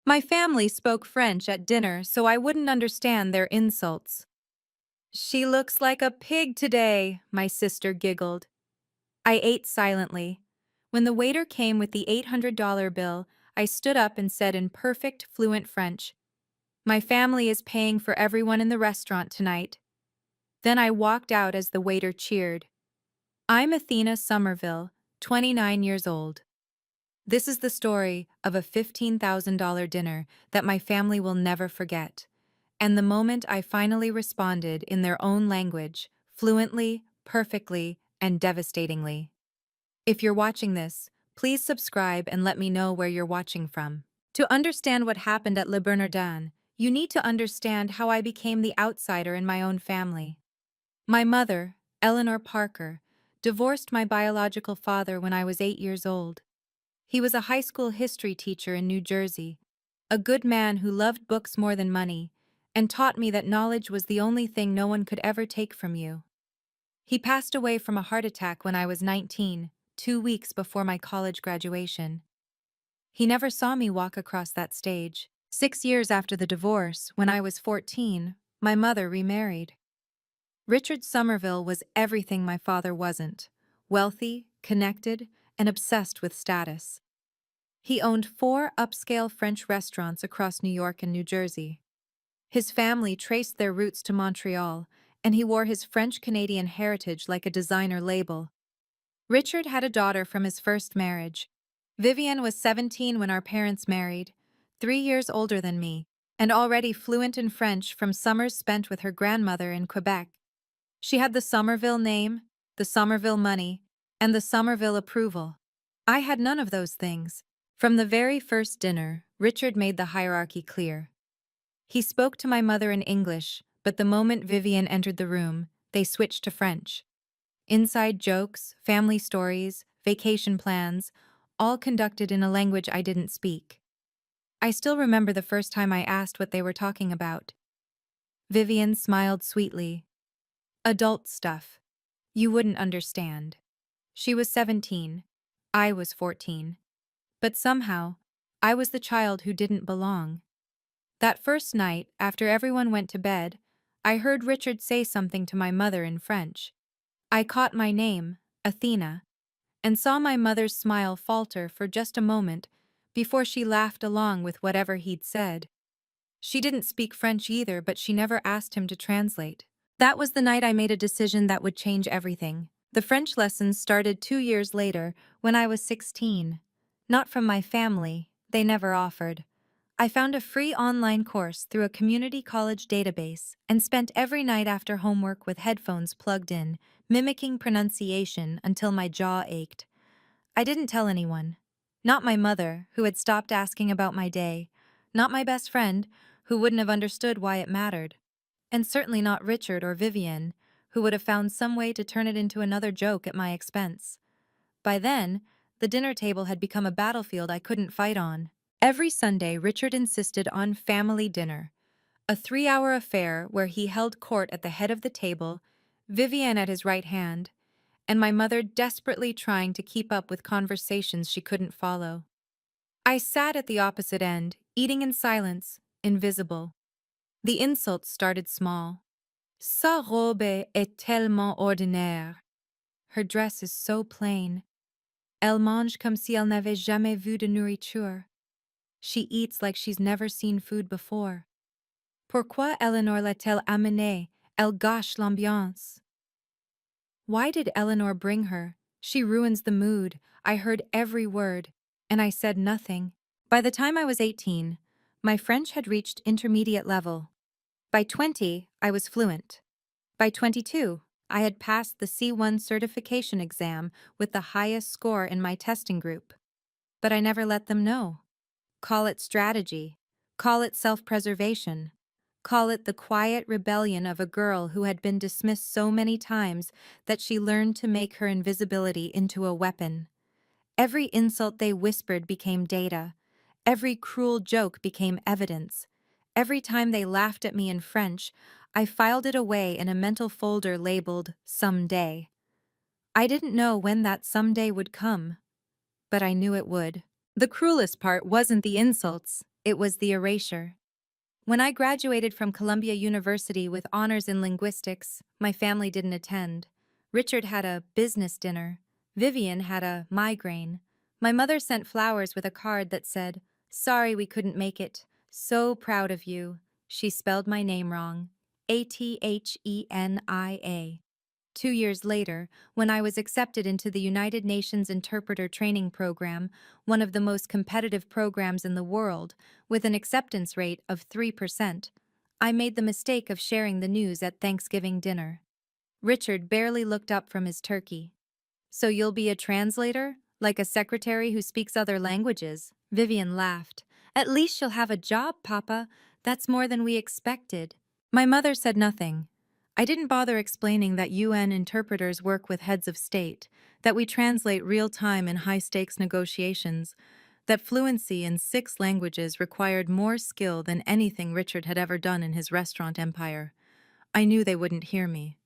My family spoke French at dinner, so I wouldn't understand their insults. She looks like a pig today, my sister giggled. I ate silently. When the waiter came with the $800 bill, I stood up and said in perfect, fluent French, "My family is paying for everyone in the restaurant tonight." Then I walked out as the waiter cheered. I'm Athena Somerville, 29 years old. This is the story of a $15,000 dinner that my family will never forget, and the moment I finally responded in their own language, fluently, perfectly, and devastatingly. If you're watching this, please subscribe and let me know where you're watching from. To understand what happened at Le Bernardin, you need to understand how I became the outsider in my own family. My mother, Eleanor Parker, divorced my biological father when I was 8 years old. He was a high school history teacher in New Jersey, a good man who loved books more than money, and taught me that knowledge was the only thing no one could ever take from you. He passed away from a heart attack when I was 19, 2 weeks before my college graduation. He never saw me walk across that stage. 6 years after the divorce, when I was 14, my mother remarried. Richard Somerville was everything my father wasn't: wealthy, connected, and obsessed with status. He owned 4 upscale French restaurants across New York and New Jersey. His family traced their roots to Montreal, and he wore his French-Canadian heritage like a designer label. Richard had a daughter from his first marriage. Vivienne was 17 when our parents married, 3 years older than me, and already fluent in French from summers spent with her grandmother in Quebec. She had the Somerville name, the Somerville money, and the Somerville approval. I had none of those things. From the very first dinner, Richard made the hierarchy clear. He spoke to my mother in English, but the moment Vivienne entered the room, they switched to French. Inside jokes, family stories, vacation plans, all conducted in a language I didn't speak. I still remember the first time I asked what they were talking about. Vivienne smiled sweetly. Adult stuff. You wouldn't understand. She was 17. I was 14. But somehow, I was the child who didn't belong. That first night, after everyone went to bed, I heard Richard say something to my mother in French. I caught my name, Athena, and saw my mother's smile falter for just a moment before she laughed along with whatever he'd said. She didn't speak French either, but she never asked him to translate. That was the night I made a decision that would change everything. The French lessons started 2 years later, when I was 16. Not from my family, they never offered. I found a free online course through a community college database and spent every night after homework with headphones plugged in, mimicking pronunciation until my jaw ached. I didn't tell anyone. Not my mother, who had stopped asking about my day. Not my best friend, who wouldn't have understood why it mattered. And certainly not Richard or Vivienne, who would have found some way to turn it into another joke at my expense. By then, the dinner table had become a battlefield I couldn't fight on. Every Sunday, Richard insisted on family dinner, a 3-hour affair where he held court at the head of the table, Vivienne at his right hand, and my mother desperately trying to keep up with conversations she couldn't follow. I sat at the opposite end, eating in silence, invisible. The insults started small. Sa robe est tellement ordinaire. Her dress is so plain. Elle mange comme si elle n'avait jamais vu de nourriture. She eats like she's never seen food before. Pourquoi Eleanor l'a-t-elle amenée? Elle gâche l'ambiance. Why did Eleanor bring her? She ruins the mood. I heard every word, and I said nothing. By the time I was 18, my French had reached intermediate level. By 20, I was fluent. By 22, I had passed the C1 certification exam with the highest score in my testing group. But I never let them know. Call it strategy. Call it self-preservation. Call it the quiet rebellion of a girl who had been dismissed so many times that she learned to make her invisibility into a weapon. Every insult they whispered became data. Every cruel joke became evidence. Every time they laughed at me in French, I filed it away in a mental folder labeled "Someday." I didn't know when that someday would come, but I knew it would. The cruelest part wasn't the insults, It was the erasure. When I graduated from Columbia University with honors in linguistics, my family didn't attend. Richard had a business dinner. Vivian had a migraine. My mother sent flowers with a card that said, "Sorry we couldn't make it. So proud of you." She spelled my name wrong. Athenia. 2 years later, when I was accepted into the United Nations Interpreter Training Program, one of the most competitive programs in the world, with an acceptance rate of 3%, I made the mistake of sharing the news at Thanksgiving dinner. Richard barely looked up from his turkey. "So you'll be a translator? Like a secretary who speaks other languages?" Vivian laughed. "At least she'll have a job, Papa. That's more than we expected." My mother said nothing. I didn't bother explaining that UN interpreters work with heads of state, that we translate real-time in high-stakes negotiations, that fluency in 6 languages required more skill than anything Richard had ever done in his restaurant empire. I knew they wouldn't hear me.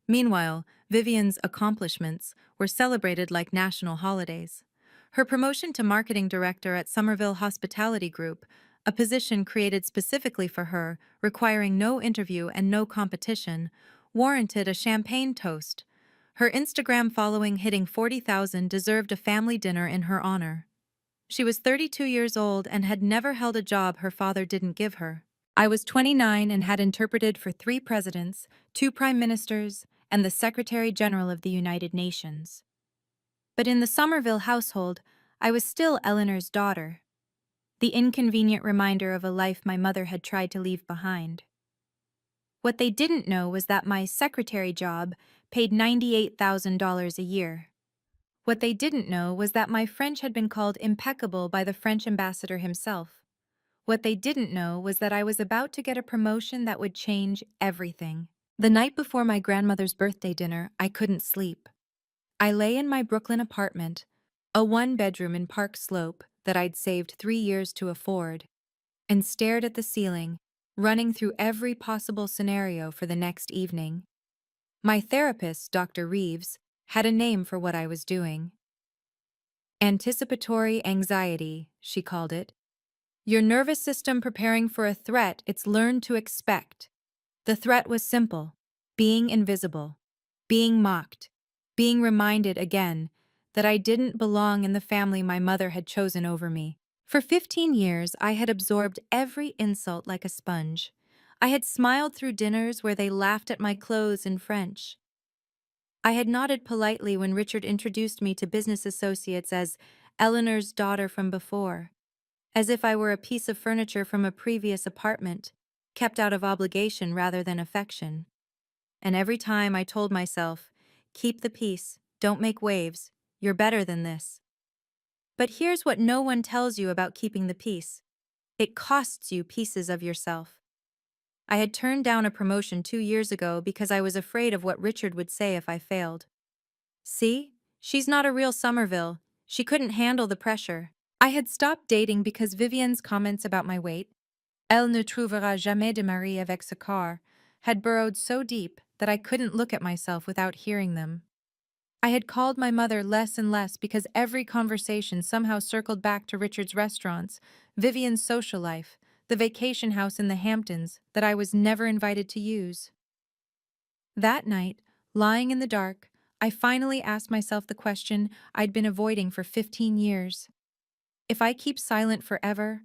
Meanwhile, Vivian's accomplishments were celebrated like national holidays. Her promotion to marketing director at Somerville Hospitality Group, a position created specifically for her, requiring no interview and no competition, warranted a champagne toast. Her Instagram following hitting 40,000 deserved a family dinner in her honor. She was 32 years old and had never held a job her father didn't give her. I was 29 and had interpreted for 3 presidents, 2 prime ministers, and the Secretary General of the United Nations. But in the Somerville household, I was still Eleanor's daughter, the inconvenient reminder of a life my mother had tried to leave behind. What they didn't know was that my secretary job paid $98,000 a year. What they didn't know was that my French had been called impeccable by the French ambassador himself. What they didn't know was that I was about to get a promotion that would change everything. The night before my grandmother's birthday dinner, I couldn't sleep. I lay in my Brooklyn apartment, a 1-bedroom in Park Slope that I'd saved 3 years to afford, and stared at the ceiling, running through every possible scenario for the next evening. My therapist, Dr. Reeves, had a name for what I was doing. Anticipatory anxiety, she called it. Your nervous system preparing for a threat it's learned to expect. The threat was simple: being invisible, being mocked, being reminded again that I didn't belong in the family my mother had chosen over me. For 15 years, I had absorbed every insult like a sponge. I had smiled through dinners where they laughed at my clothes in French. I had nodded politely when Richard introduced me to business associates as Eleanor's daughter from before, as if I were a piece of furniture from a previous apartment, kept out of obligation rather than affection. And every time I told myself, keep the peace, don't make waves, you're better than this. But here's what no one tells you about keeping the peace. It costs you pieces of yourself. I had turned down a promotion 2 years ago because I was afraid of what Richard would say if I failed. See, she's not a real Somerville. She couldn't handle the pressure. I had stopped dating because Vivian's comments about my weight, "Elle ne trouvera jamais de mari avec ce corps," had burrowed so deep that I couldn't look at myself without hearing them. I had called my mother less and less because every conversation somehow circled back to Richard's restaurants, Vivian's social life, the vacation house in the Hamptons that I was never invited to use. That night, lying in the dark, I finally asked myself the question I'd been avoiding for 15 years. If I keep silent forever,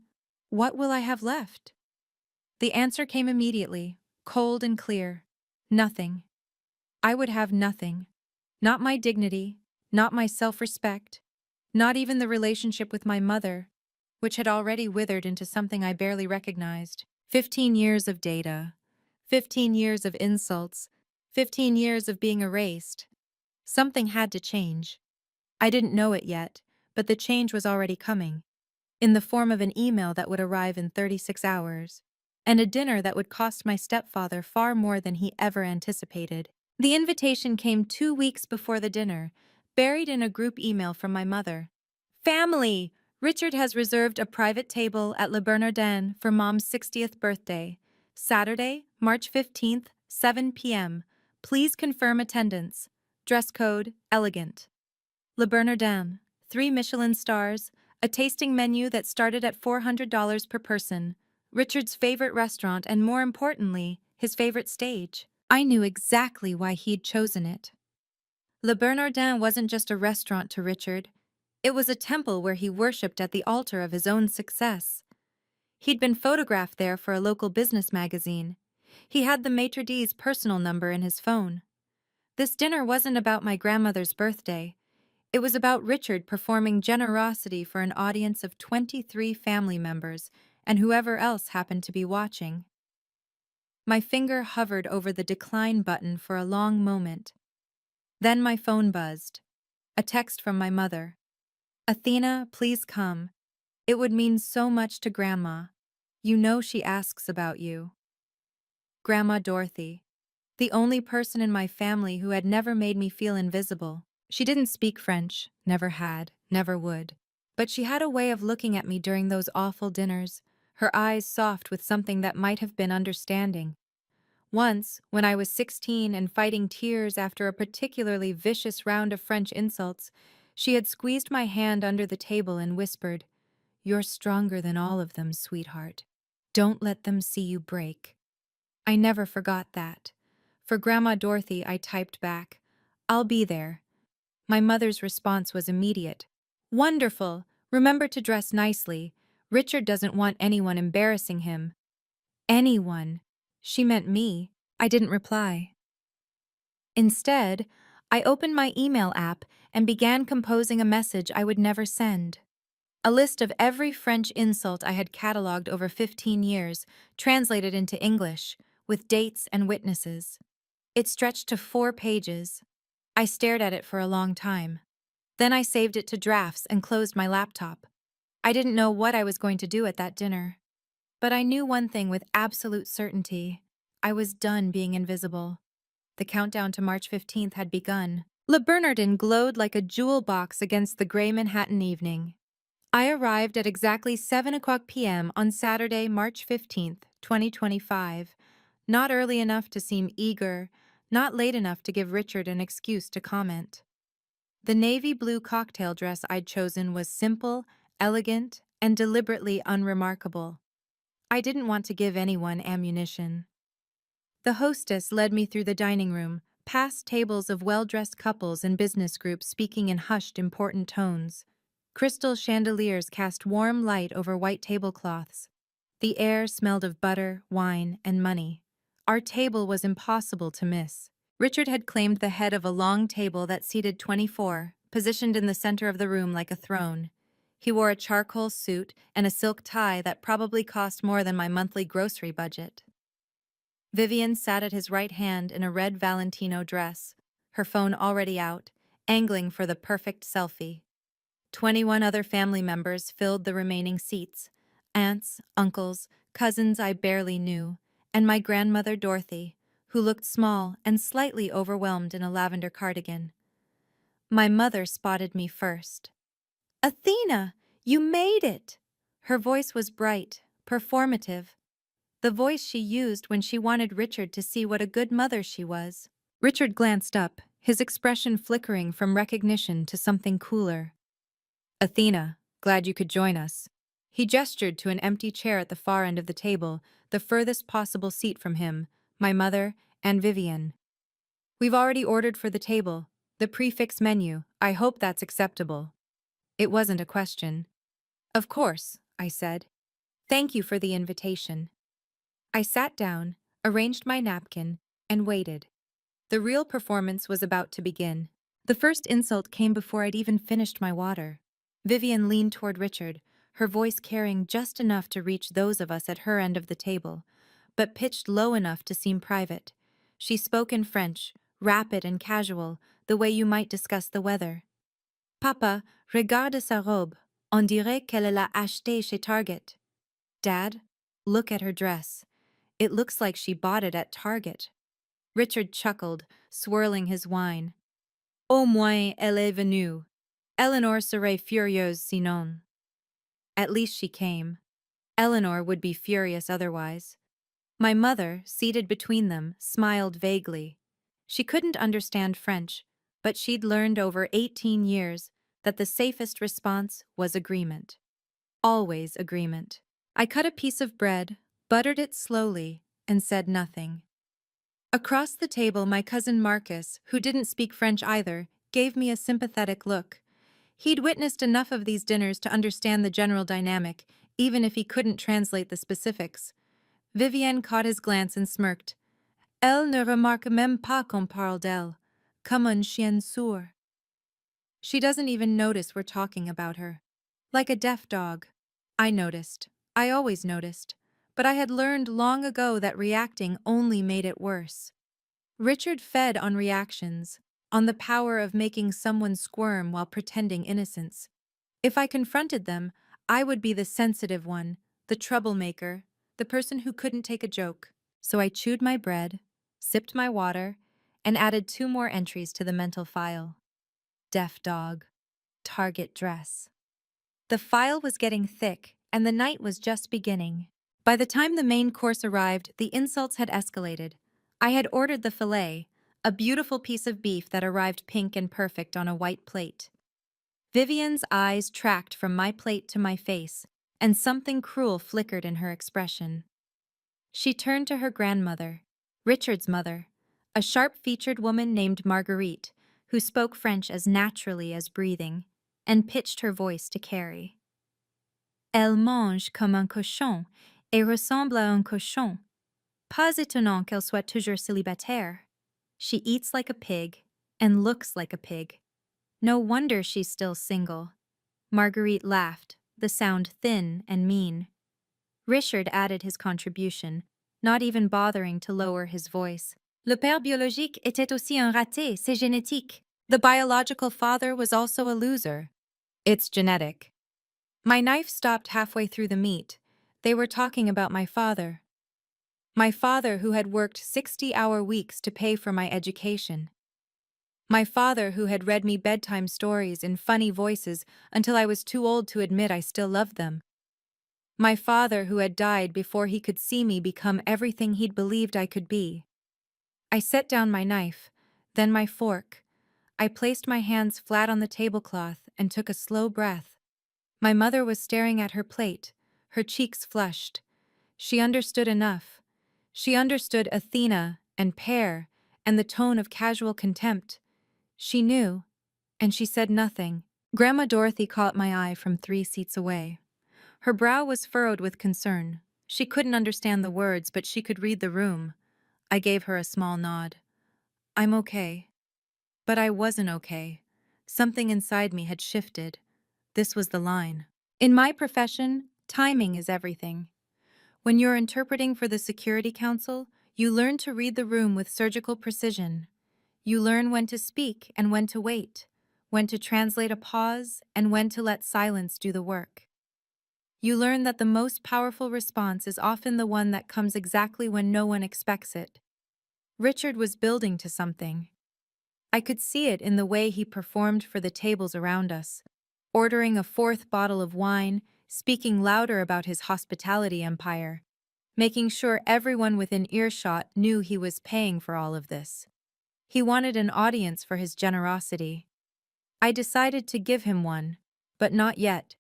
what will I have left? The answer came immediately, cold and clear. Nothing. I would have nothing. Not my dignity, not my self-respect, not even the relationship with my mother, which had already withered into something I barely recognized. 15 years of data. 15 years of insults. 15 years of being erased. Something had to change. I didn't know it yet, but the change was already coming, in the form of an email that would arrive in 36 hours, and a dinner that would cost my stepfather far more than he ever anticipated. The invitation came 2 weeks before the dinner, buried in a group email from my mother. "Family! Richard has reserved a private table at Le Bernardin for Mom's 60th birthday. Saturday, March 15th, 7 p.m. Please confirm attendance. Dress code, elegant. Le Bernardin, 3 Michelin stars, A tasting menu that started at $400 per person, Richard's favorite restaurant, and more importantly, his favorite stage. I knew exactly why he'd chosen it. Le Bernardin wasn't just a restaurant to Richard. It was a temple where he worshipped at the altar of his own success. He'd been photographed there for a local business magazine. He had the maitre d's personal number in his phone. This dinner wasn't about my grandmother's birthday. It was about Richard performing generosity for an audience of 23 family members and whoever else happened to be watching. My finger hovered over the decline button for a long moment. Then my phone buzzed. A text from my mother. "Athena, please come. It would mean so much to Grandma. You know she asks about you." Grandma Dorothy, the only person in my family who had never made me feel invisible. She didn't speak French, never had, never would. But she had a way of looking at me during those awful dinners, her eyes soft with something that might have been understanding. Once, when I was 16 and fighting tears after a particularly vicious round of French insults, she had squeezed my hand under the table and whispered, "You're stronger than all of them, sweetheart. Don't let them see you break." I never forgot that. For Grandma Dorothy, I typed back, "I'll be there." My mother's response was immediate. "Wonderful. Remember to dress nicely. Richard doesn't want anyone embarrassing him." Anyone. She meant me. I didn't reply. Instead, I opened my email app and began composing a message I would never send. A list of every French insult I had catalogued over 15 years, translated into English, with dates and witnesses. It stretched to 4 pages. I stared at it for a long time. Then I saved it to drafts and closed my laptop. I didn't know what I was going to do at that dinner. But I knew one thing with absolute certainty. I was done being invisible. The countdown to March 15th had begun. Le Bernardin glowed like a jewel box against the gray Manhattan evening. I arrived at exactly 7 p.m. on Saturday, March 15th, 2025. Not early enough to seem eager, not late enough to give Richard an excuse to comment. The navy blue cocktail dress I'd chosen was simple, elegant, and deliberately unremarkable. I didn't want to give anyone ammunition. The hostess led me through the dining room, past tables of well-dressed couples and business groups speaking in hushed, important tones. Crystal chandeliers cast warm light over white tablecloths. The air smelled of butter, wine, and money. Our table was impossible to miss. Richard had claimed the head of a long table that seated 24, positioned in the center of the room like a throne. He wore a charcoal suit and a silk tie that probably cost more than my monthly grocery budget. Vivian sat at his right hand in a red Valentino dress, her phone already out, angling for the perfect selfie. 21 other family members filled the remaining seats: aunts, uncles, cousins I barely knew, and my grandmother Dorothy, who looked small and slightly overwhelmed in a lavender cardigan. My mother spotted me first. "Athena, you made it!" Her voice was bright, performative, the voice she used when she wanted Richard to see what a good mother she was. Richard glanced up, his expression flickering from recognition to something cooler. "Athena, glad you could join us." He gestured to an empty chair at the far end of the table, the furthest possible seat from him, my mother, and Vivian. "We've already ordered for the table, the prefix menu. I hope that's acceptable." It wasn't a question. "Of course," I said. "Thank you for the invitation." I sat down, arranged my napkin, and waited. The real performance was about to begin. The first insult came before I'd even finished my water. Vivian leaned toward Richard, her voice carrying just enough to reach those of us at her end of the table, but pitched low enough to seem private. She spoke in French, rapid and casual, the way you might discuss the weather. "Papa, regarde sa robe. On dirait qu'elle l'a achetée chez Target." "Dad, look at her dress. It looks like she bought it at Target." Richard chuckled, swirling his wine. "Au moins elle est venue. Eleanor serait furieuse sinon." At least she came. Eleanor would be furious otherwise. My mother, seated between them, smiled vaguely. She couldn't understand French, but she'd learned over 18 years, that the safest response was agreement. Always agreement. I cut a piece of bread, buttered it slowly, and said nothing. Across the table, my cousin Marcus, who didn't speak French either, gave me a sympathetic look. He'd witnessed enough of these dinners to understand the general dynamic, even if he couldn't translate the specifics. Vivienne caught his glance and smirked. Elle ne remarque même pas qu'on parle d'elle, comme un chien sourd. She doesn't even notice we're talking about her. Like a deaf dog. I noticed. I always noticed. But I had learned long ago that reacting only made it worse. Richard fed on reactions, on the power of making someone squirm while pretending innocence. If I confronted them, I would be the sensitive one, the troublemaker, the person who couldn't take a joke. So I chewed my bread, sipped my water, and added 2 more entries to the mental file. Deaf dog. Target dress. The file was getting thick, and the night was just beginning. By the time the main course arrived, the insults had escalated. I had ordered the filet, a beautiful piece of beef that arrived pink and perfect on a white plate. Vivian's eyes tracked from my plate to my face, and something cruel flickered in her expression. She turned to her grandmother, Richard's mother, a sharp-featured woman named Marguerite, who spoke French as naturally as breathing, and pitched her voice to Carrie. Elle mange comme un cochon et ressemble à un cochon. Pas étonnant qu'elle soit toujours célibataire. She eats like a pig and looks like a pig. No wonder she's still single. Marguerite laughed, the sound thin and mean. Richard added his contribution, not even bothering to lower his voice. Le père biologique était aussi un raté, c'est génétique. The biological father was also a loser. It's genetic. My knife stopped halfway through the meat. They were talking about my father. My father who had worked 60-hour weeks to pay for my education. My father who had read me bedtime stories in funny voices until I was too old to admit I still loved them. My father who had died before he could see me become everything he'd believed I could be. I set down my knife, then my fork. I placed my hands flat on the tablecloth and took a slow breath. My mother was staring at her plate, her cheeks flushed. She understood enough. She understood Athena and pear and the tone of casual contempt. She knew, and she said nothing. Grandma Dorothy caught my eye from 3 seats away. Her brow was furrowed with concern. She couldn't understand the words, but she could read the room. I gave her a small nod. I'm okay. But I wasn't okay. Something inside me had shifted. This was the line. In my profession, timing is everything. When you're interpreting for the Security Council, you learn to read the room with surgical precision. You learn when to speak and when to wait, when to translate a pause and when to let silence do the work. You learn that the most powerful response is often the one that comes exactly when no one expects it. Richard was building to something. I could see it in the way he performed for the tables around us, ordering a 4th bottle of wine, speaking louder about his hospitality empire, making sure everyone within earshot knew he was paying for all of this. He wanted an audience for his generosity. I decided to give him one, but not yet.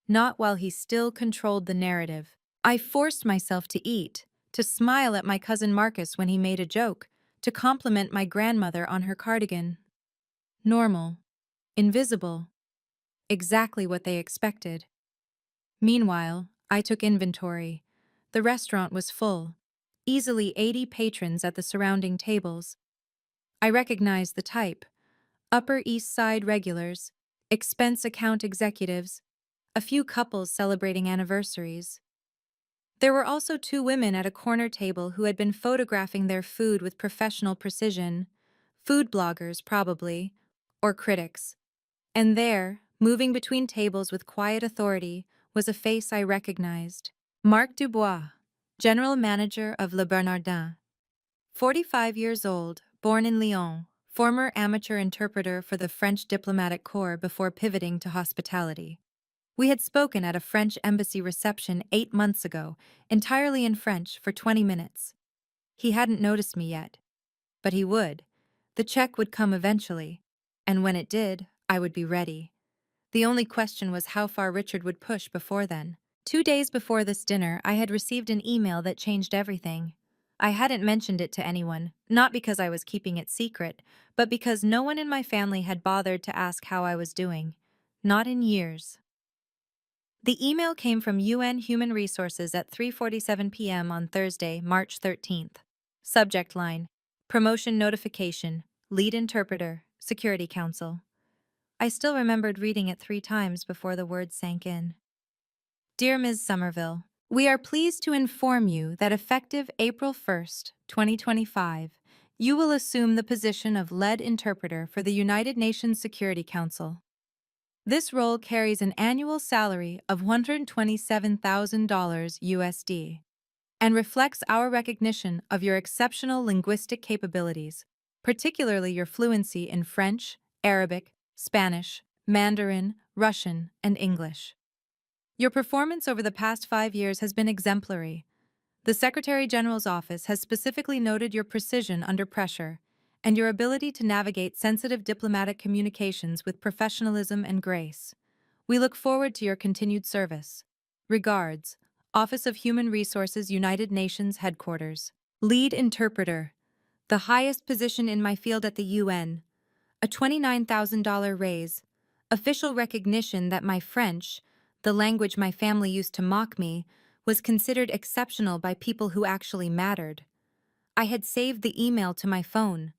Not while he still controlled the narrative. I forced myself to eat, to smile at my cousin Marcus when he made a joke, to compliment my grandmother on her cardigan. Normal. Invisible. Exactly what they expected. Meanwhile, I took inventory. The restaurant was full. Easily 80 patrons at the surrounding tables. I recognized the type. Upper East Side regulars, expense account executives, a few couples celebrating anniversaries. There were also 2 women at a corner table who had been photographing their food with professional precision. Food bloggers, probably, or critics. And there, moving between tables with quiet authority, was a face I recognized. Marc Dubois, general manager of Le Bernardin. 45 years old, born in Lyon, former amateur interpreter for the French diplomatic corps before pivoting to hospitality. We had spoken at a French embassy reception 8 months ago, entirely in French, for 20 minutes. He hadn't noticed me yet. But he would. The check would come eventually. And when it did, I would be ready. The only question was how far Richard would push before then. 2 days before this dinner, I had received an email that changed everything. I hadn't mentioned it to anyone, not because I was keeping it secret, but because no one in my family had bothered to ask how I was doing. Not in years. The email came from UN Human Resources at 3:47 p.m. on Thursday, March 13th. Subject line: Promotion Notification, Lead Interpreter, Security Council. I still remembered reading it 3 times before the words sank in. Dear Ms. Somerville, we are pleased to inform you that effective April 1st, 2025, you will assume the position of lead interpreter for the United Nations Security Council. This role carries an annual salary of $127,000 USD and reflects our recognition of your exceptional linguistic capabilities, particularly your fluency in French, Arabic, Spanish, Mandarin, Russian, and English. Your performance over the past 5 years has been exemplary. The Secretary General's office has specifically noted your precision under pressure and your ability to navigate sensitive diplomatic communications with professionalism and grace. We look forward to your continued service. Regards, Office of Human Resources, United Nations Headquarters. Lead Interpreter, the highest position in my field at the UN. A $29,000 raise. Official recognition that my French, the language my family used to mock me, was considered exceptional by people who actually mattered. I had saved the email to my phone.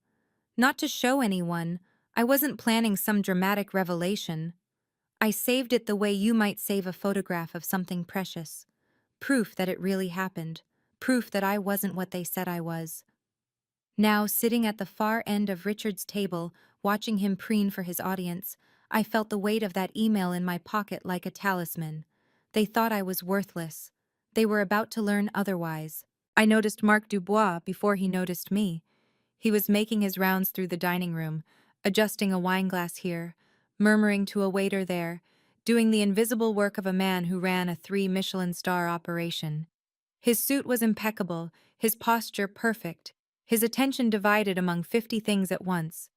Not to show anyone, I wasn't planning some dramatic revelation. I saved it the way you might save a photograph of something precious. Proof that it really happened. Proof that I wasn't what they said I was. Now, sitting at the far end of Richard's table, watching him preen for his audience, I felt the weight of that email in my pocket like a talisman. They thought I was worthless. They were about to learn otherwise. I noticed Marc Dubois before he noticed me. He was making his rounds through the dining room, adjusting a wineglass here, murmuring to a waiter there, doing the invisible work of a man who ran a 3-Michelin-star operation. His suit was impeccable, his posture perfect, his attention divided among 50 things at once.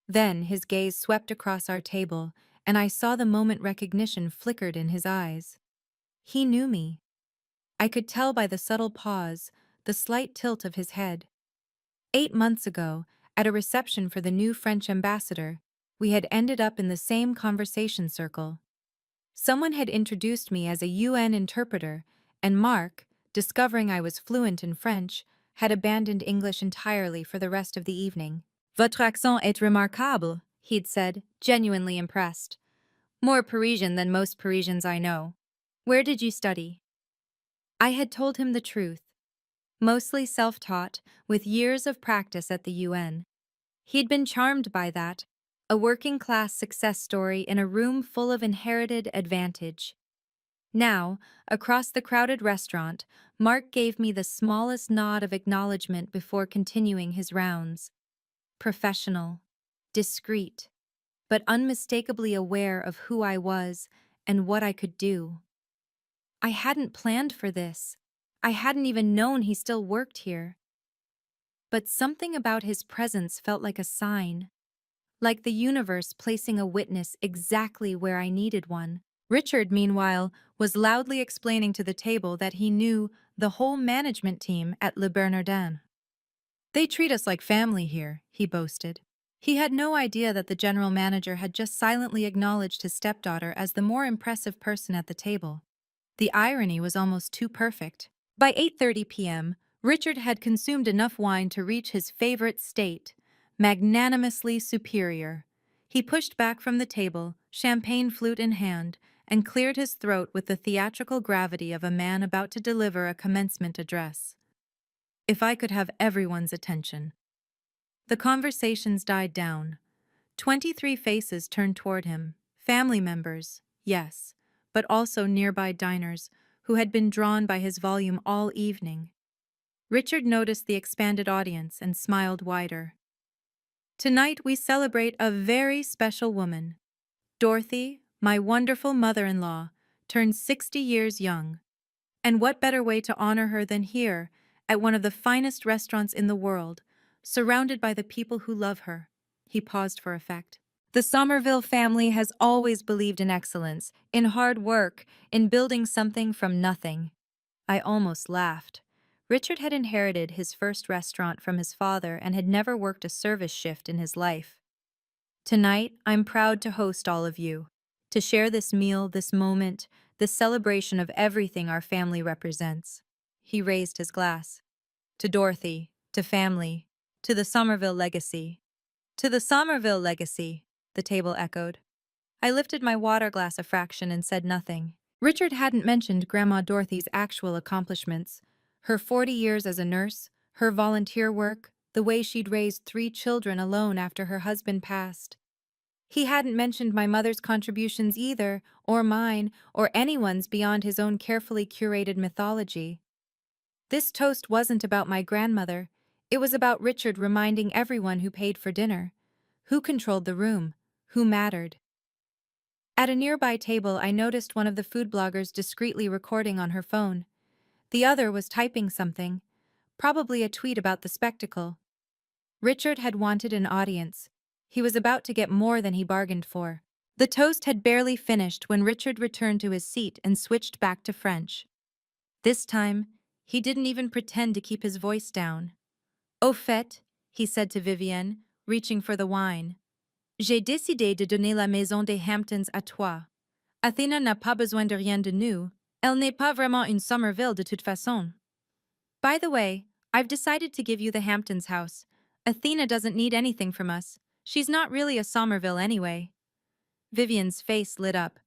Then his gaze swept across our table, and I saw the moment recognition flickered in his eyes. He knew me. I could tell by the subtle pause, the slight tilt of his head. 8 months ago, at a reception for the new French ambassador, we had ended up in the same conversation circle. Someone had introduced me as a UN interpreter, and Marc, discovering I was fluent in French, had abandoned English entirely for the rest of the evening. Votre accent est remarquable, he'd said, genuinely impressed. More Parisian than most Parisians I know. Where did you study? I had told him the truth. Mostly self-taught, with years of practice at the UN. He'd been charmed by that, a working-class success story in a room full of inherited advantage. Now, across the crowded restaurant, Marc gave me the smallest nod of acknowledgement before continuing his rounds. Professional, discreet, but unmistakably aware of who I was and what I could do. I hadn't planned for this. I hadn't even known he still worked here. But something about his presence felt like a sign, like the universe placing a witness exactly where I needed one. Richard, meanwhile, was loudly explaining to the table that he knew the whole management team at Le Bernardin. They treat us like family here, he boasted. He had no idea that the general manager had just silently acknowledged his stepdaughter as the more impressive person at the table. The irony was almost too perfect. By 8:30 p.m., Richard had consumed enough wine to reach his favorite state, magnanimously superior. He pushed back from the table, champagne flute in hand, and cleared his throat with the theatrical gravity of a man about to deliver a commencement address. If I could have everyone's attention. The conversations died down. 23 faces turned toward him, family members, yes, but also nearby diners who had been drawn by his volume all evening. Richard noticed the expanded audience and smiled wider. Tonight we celebrate a very special woman. Dorothy, my wonderful mother-in-law, turned 60 years young. And what better way to honor her than here, at one of the finest restaurants in the world, surrounded by the people who love her. He paused for effect. The Somerville family has always believed in excellence, in hard work, in building something from nothing. I almost laughed. Richard had inherited his first restaurant from his father and had never worked a service shift in his life. Tonight, I'm proud to host all of you, to share this meal, this moment, this celebration of everything our family represents. He raised his glass. To Dorothy, to family, to the Somerville legacy. To the Somerville legacy, the table echoed. I lifted my water glass a fraction and said nothing. Richard hadn't mentioned Grandma Dorothy's actual accomplishments. Her 40 years as a nurse, her volunteer work, the way she'd raised 3 children alone after her husband passed. He hadn't mentioned my mother's contributions either, or mine, or anyone's beyond his own carefully curated mythology. This toast wasn't about my grandmother. It was about Richard reminding everyone who paid for dinner, who controlled the room, who mattered. At a nearby table, I noticed one of the food bloggers discreetly recording on her phone. The other was typing something, probably a tweet about the spectacle. Richard had wanted an audience. He was about to get more than he bargained for. The toast had barely finished when Richard returned to his seat and switched back to French. This time, he didn't even pretend to keep his voice down. Au fait, he said to Vivienne, reaching for the wine. J'ai décidé de donner la maison des Hamptons à toi. Athena n'a pas besoin de rien de nous. Elle n'est pas vraiment une Somerville de toute façon. By the way, I've decided to give you the Hamptons house. Athena doesn't need anything from us. She's not really a Somerville anyway. Vivian's face lit up.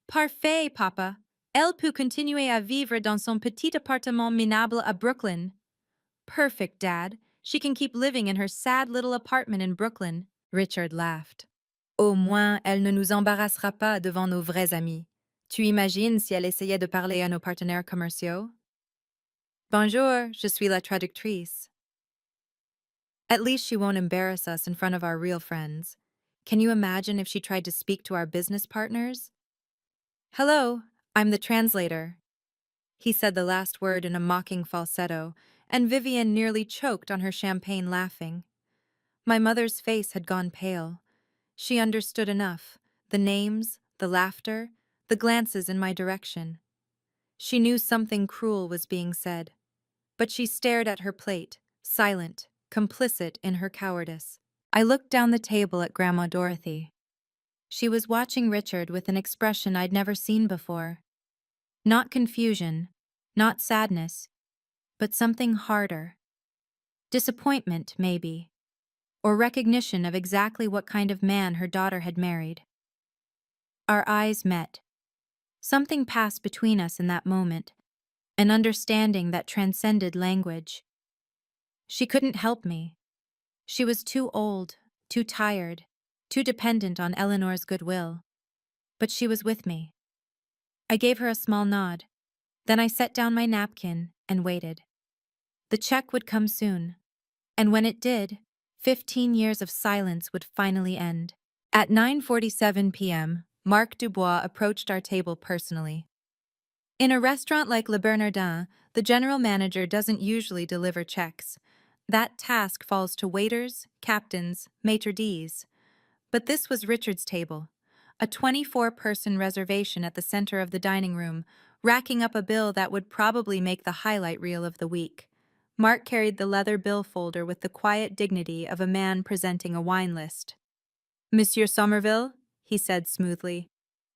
Parfait, Papa. Elle peut continuer à vivre dans son petit appartement minable à Brooklyn. Perfect, Dad. She can keep living in her sad little apartment in Brooklyn. Richard laughed. Au moins, elle ne nous embarrassera pas devant nos vrais amis. Tu imagines si elle essayait de parler à nos partenaires commerciaux? Bonjour, je suis la traductrice. At least she won't embarrass us in front of our real friends. Can you imagine if she tried to speak to our business partners? Hello, I'm the translator. He said the last word in a mocking falsetto, and Vivian nearly choked on her champagne laughing. My mother's face had gone pale. She understood enough, the names, the laughter, the glances in my direction. She knew something cruel was being said, but she stared at her plate, silent, complicit in her cowardice. I looked down the table at Grandma Dorothy. She was watching Richard with an expression I'd never seen before. Not confusion, not sadness, but something harder. Disappointment, maybe, or recognition of exactly what kind of man her daughter had married. Our eyes met. Something passed between us in that moment, an understanding that transcended language. She couldn't help me. She was too old, too tired, too dependent on Eleanor's goodwill. But she was with me. I gave her a small nod. Then I set down my napkin and waited. The check would come soon. And when it did, 15 years of silence would finally end. At 9:47 p.m., Marc Dubois approached our table personally. In a restaurant like Le Bernardin, the general manager doesn't usually deliver checks. That task falls to waiters, captains, maitre d's. But this was Richard's table, a 24-person reservation at the center of the dining room, racking up a bill that would probably make the highlight reel of the week. Mark carried the leather bill folder with the quiet dignity of a man presenting a wine list. Monsieur Somerville, he said smoothly,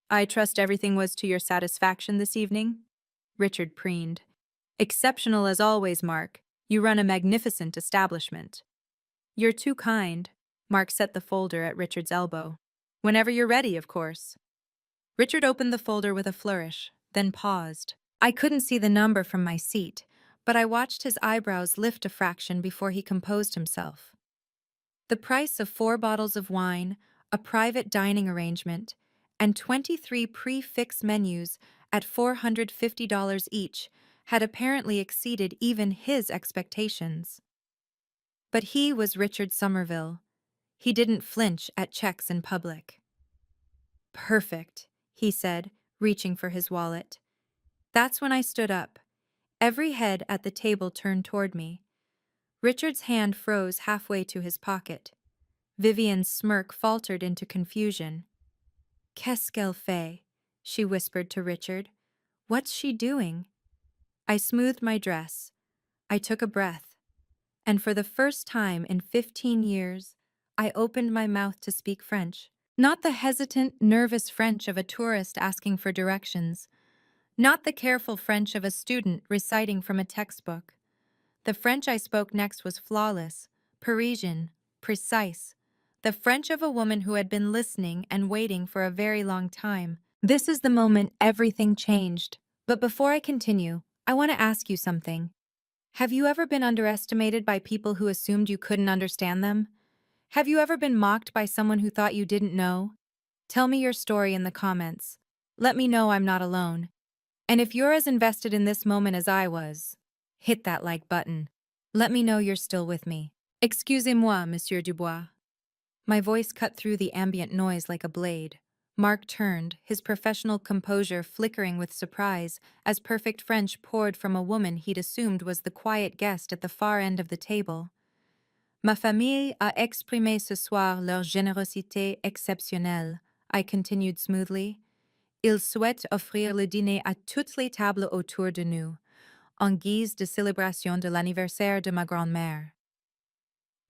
I trust everything was to your satisfaction this evening? Richard preened. Exceptional as always, Mark. You run a magnificent establishment. You're too kind. Mark set the folder at Richard's elbow. Whenever you're ready, of course. Richard opened the folder with a flourish, then paused. I couldn't see the number from my seat, but I watched his eyebrows lift a fraction before he composed himself. The price of 4 bottles of wine, a private dining arrangement, and 23 prix-fixe menus at $450 each had apparently exceeded even his expectations. But he was Richard Somerville. He didn't flinch at checks in public. Perfect, he said, reaching for his wallet. That's when I stood up. Every head at the table turned toward me. Richard's hand froze halfway to his pocket. Vivian's smirk faltered into confusion. Qu'est-ce qu'elle fait? She whispered to Richard. What's she doing? I smoothed my dress. I took a breath. And for the first time in 15 years, I opened my mouth to speak French. Not the hesitant, nervous French of a tourist asking for directions. Not the careful French of a student reciting from a textbook. The French I spoke next was flawless, Parisian, precise. The French of a woman who had been listening and waiting for a very long time. This is the moment everything changed. But before I continue, I want to ask you something. Have you ever been underestimated by people who assumed you couldn't understand them? Have you ever been mocked by someone who thought you didn't know? Tell me your story in the comments. Let me know I'm not alone. And if you're as invested in this moment as I was, hit that like button. Let me know you're still with me. Excusez-moi, Monsieur Dubois. My voice cut through the ambient noise like a blade. Mark turned, his professional composure flickering with surprise as perfect French poured from a woman he'd assumed was the quiet guest at the far end of the table. Ma famille a exprimé ce soir leur générosité exceptionnelle, I continued smoothly. Ils souhaitent offrir le dîner à toutes les tables autour de nous, en guise de célébration de l'anniversaire de ma grand-mère.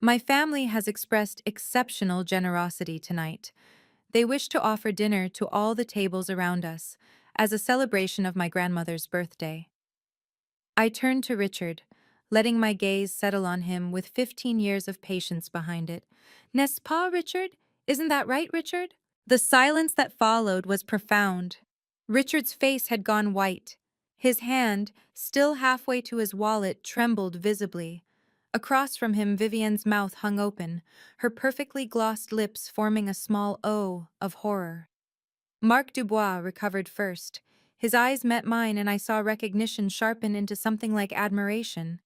My family has expressed exceptional generosity tonight. They wish to offer dinner to all the tables around us, as a celebration of my grandmother's birthday. I turned to Richard, letting my gaze settle on him with 15 years of patience behind it. N'est-ce pas, Richard? Isn't that right, Richard? The silence that followed was profound. Richard's face had gone white. His hand, still halfway to his wallet, trembled visibly. Across from him, Vivian's mouth hung open, her perfectly glossed lips forming a small O of horror. Marc Dubois recovered first. His eyes met mine and I saw recognition sharpen into something like admiration.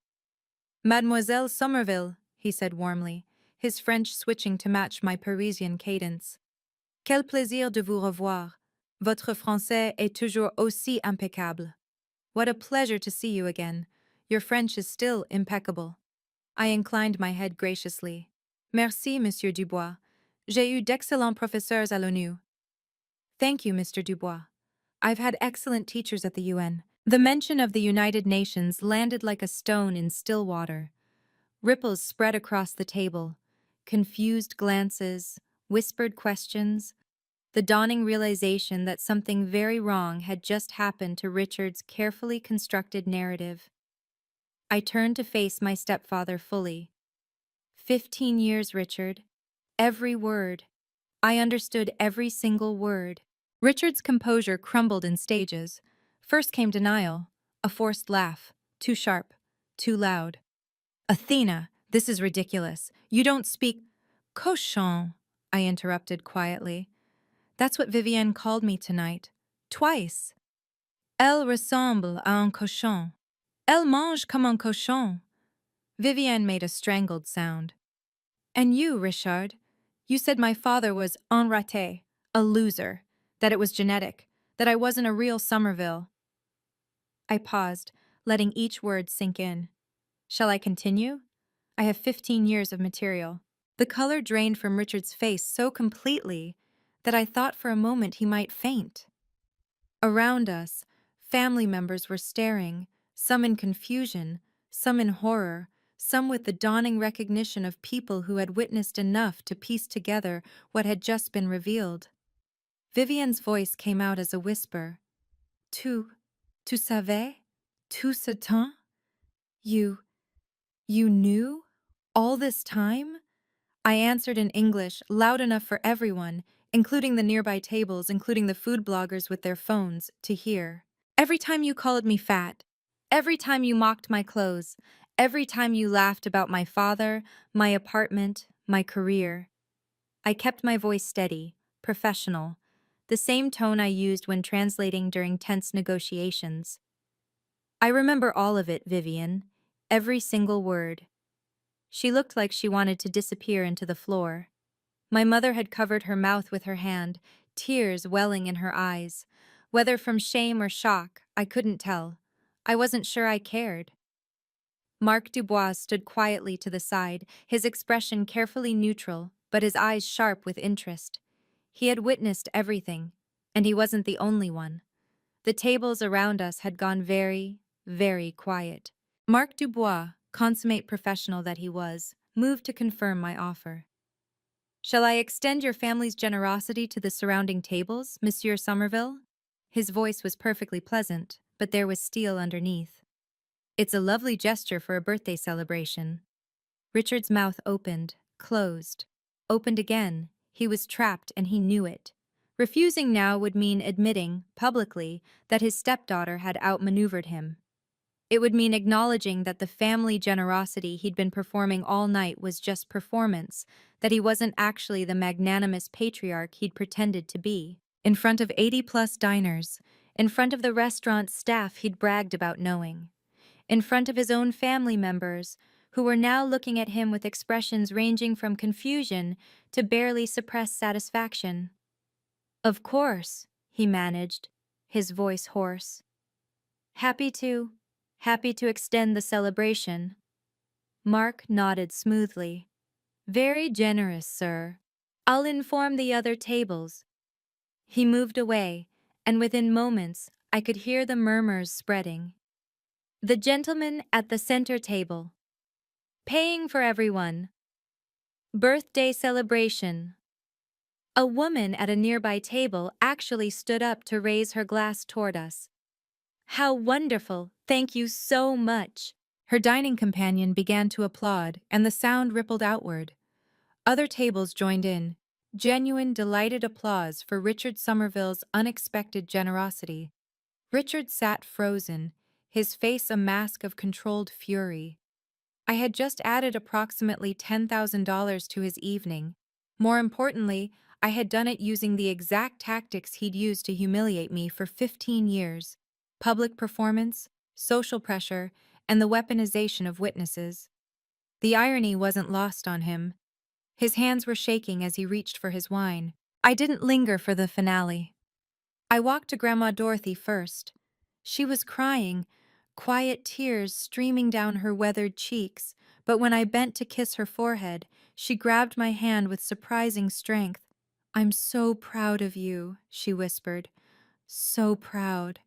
Mademoiselle Somerville, he said warmly, his French switching to match my Parisian cadence. Quel plaisir de vous revoir. Votre français est toujours aussi impeccable. What a pleasure to see you again. Your French is still impeccable. I inclined my head graciously. Merci, Monsieur Dubois. J'ai eu d'excellents professeurs à l'ONU. Thank you, Mr. Dubois. I've had excellent teachers at the UN. The mention of the United Nations landed like a stone in still water. Ripples spread across the table. Confused glances, whispered questions, the dawning realization that something very wrong had just happened to Richard's carefully constructed narrative. I turned to face my stepfather fully. 15 years, Richard. Every word. I understood every single word. Richard's composure crumbled in stages. First came denial, a forced laugh, too sharp, too loud. Athena, this is ridiculous. You don't speak. Cochon, I interrupted quietly. That's what Vivienne called me tonight. Twice. Elle ressemble à un cochon. Elle mange comme un cochon. Vivienne made a strangled sound. And you, Richard, you said my father was un raté, a loser, that it was genetic, that I wasn't a real Somerville. I paused, letting each word sink in. Shall I continue? I have 15 years of material. The color drained from Richard's face so completely that I thought for a moment he might faint. Around us, family members were staring, some in confusion, some in horror, some with the dawning recognition of people who had witnessed enough to piece together what had just been revealed. Vivian's voice came out as a whisper. Tu savais? Tout ce temps? You knew? All this time? I answered in English, loud enough for everyone, including the nearby tables, including the food bloggers with their phones, to hear. Every time you called me fat, every time you mocked my clothes, every time you laughed about my father, my apartment, my career. I kept my voice steady, professional, the same tone I used when translating during tense negotiations. I remember all of it, Vivian, every single word. She looked like she wanted to disappear into the floor. My mother had covered her mouth with her hand, tears welling in her eyes. Whether from shame or shock, I couldn't tell. I wasn't sure I cared. Marc Dubois stood quietly to the side, his expression carefully neutral, but his eyes sharp with interest. He had witnessed everything, and he wasn't the only one. The tables around us had gone very, very quiet. Marc Dubois, consummate professional that he was, moved to confirm my offer. "Shall I extend your family's generosity to the surrounding tables, Monsieur Somerville?" His voice was perfectly pleasant, but there was steel underneath. "It's a lovely gesture for a birthday celebration." Richard's mouth opened, closed, opened again. He was trapped and he knew it. Refusing now would mean admitting, publicly, that his stepdaughter had outmaneuvered him. It would mean acknowledging that the family generosity he'd been performing all night was just performance, that he wasn't actually the magnanimous patriarch he'd pretended to be. In front of 80-plus diners, in front of the restaurant staff he'd bragged about knowing, in front of his own family members, who were now looking at him with expressions ranging from confusion to barely suppressed satisfaction. "Of course," he managed, his voice hoarse. Happy to extend the celebration." Mark nodded smoothly. "Very generous, sir. I'll inform the other tables." He moved away, and within moments I could hear the murmurs spreading. "The gentleman at the center table. Paying for everyone. Birthday celebration." A woman at a nearby table actually stood up to raise her glass toward us. "How wonderful! Thank you so much." Her dining companion began to applaud, and the sound rippled outward. Other tables joined in, genuine, delighted applause for Richard Somerville's unexpected generosity. Richard sat frozen, his face a mask of controlled fury. I had just added approximately $10,000 to his evening. More importantly, I had done it using the exact tactics he'd used to humiliate me for 15 years. Public performance, social pressure, and the weaponization of witnesses. The irony wasn't lost on him. His hands were shaking as he reached for his wine. I didn't linger for the finale. I walked to Grandma Dorothy first. She was crying, quiet tears streaming down her weathered cheeks, but when I bent to kiss her forehead, she grabbed my hand with surprising strength. "I'm so proud of you," she whispered. "So proud."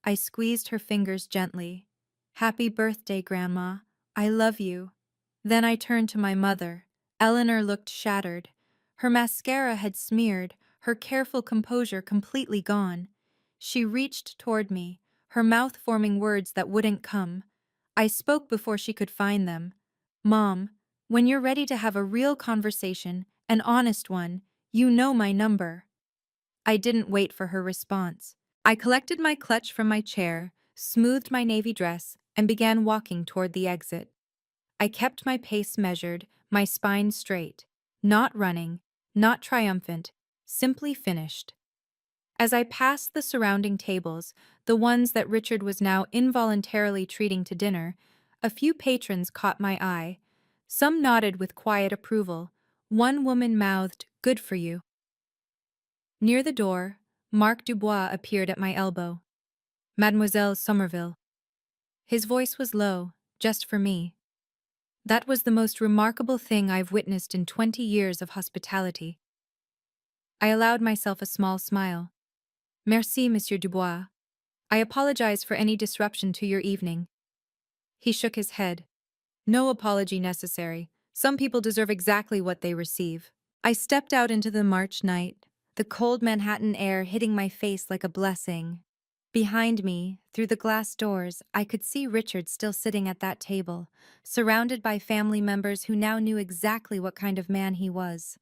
I squeezed her fingers gently. "Happy birthday, Grandma. I love you." Then I turned to my mother. Eleanor looked shattered. Her mascara had smeared, her careful composure completely gone. She reached toward me, her mouth forming words that wouldn't come. I spoke before she could find them. "Mom, when you're ready to have a real conversation, an honest one, you know my number." I didn't wait for her response. I collected my clutch from my chair, smoothed my navy dress, and began walking toward the exit. I kept my pace measured, my spine straight. Not running, not triumphant, simply finished. As I passed the surrounding tables, the ones that Richard was now involuntarily treating to dinner, a few patrons caught my eye. Some nodded with quiet approval. One woman mouthed, "Good for you." Near the door, Marc Dubois appeared at my elbow. "Mademoiselle Somerville." His voice was low, just for me. "That was the most remarkable thing I've witnessed in 20 years of hospitality." I allowed myself a small smile. "Merci, Monsieur Dubois. I apologize for any disruption to your evening." He shook his head. "No apology necessary. Some people deserve exactly what they receive." I stepped out into the March night, the cold Manhattan air hitting my face like a blessing. Behind me, through the glass doors, I could see Richard still sitting at that table, surrounded by family members who now knew exactly what kind of man he was.